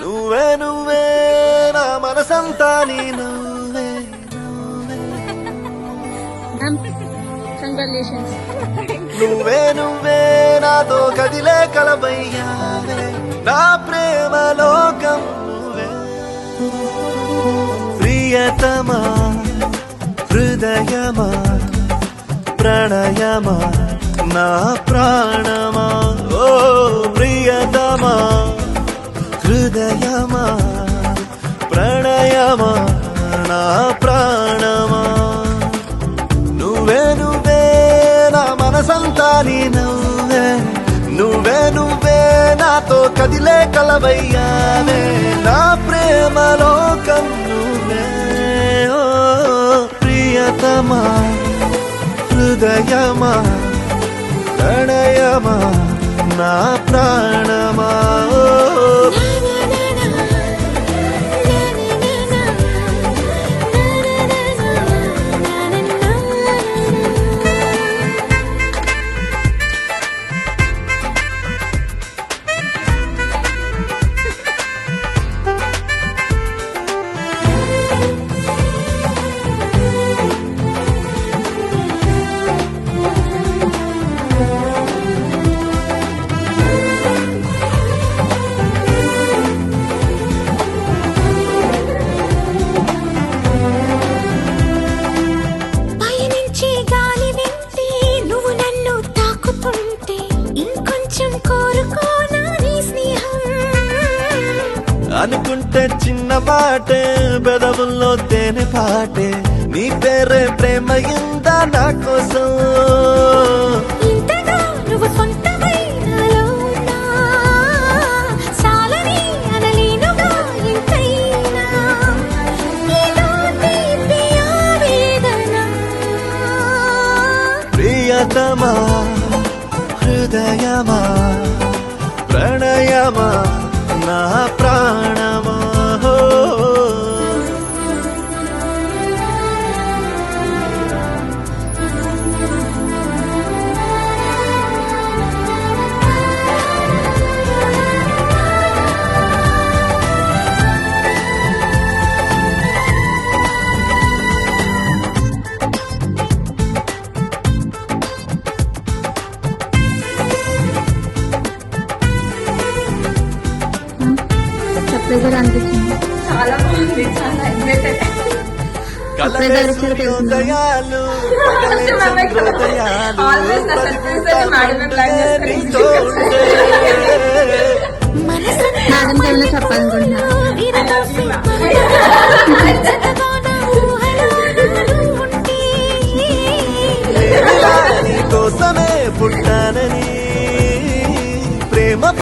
నువ్వే నువ్వే నా మనసంతా నీ నువ్వే కంగ్రాచులేషన్స్. నువ్వే నువ్వే నాతో కదిలే కలబయ్యావే నా ప్రేమ లోకం నువ్వే ప్రియతమా హృదయమా ప్రణయమా నా ప్రాణమా ఓ ప్రియతమా హృదయమా ప్రణయమా నా ప్రాణమా నువ్వే నువ్వే నా మనసంతా నీ నువ్వే నువ్వే నువ్వే నాతో కదిలే కలవయ్యావే నా ప్రేమ లోకం నువ్వే ఓ ప్రియతమా హృదయమా ప్రణయమా నా ప్రాణమా అనుకుంటే చిన్న పాటే పెదవుల్లో తేనె పాటే నీ పేరే ప్రేమ ఇందా నా కోసం ప్రియతమా హృదయమా ప్రణయమా నా ప్రాణమా అనిపించింది. చాలా బాగుంది, చాలా ఎగ్జైటెడ్. కలలే సూర్యోదయాలు పగలే చంద్రోదయాలు నీతో ఉంటే మేడం తెలుగు చెప్పాలనుకుంటున్నా. నీకోసమే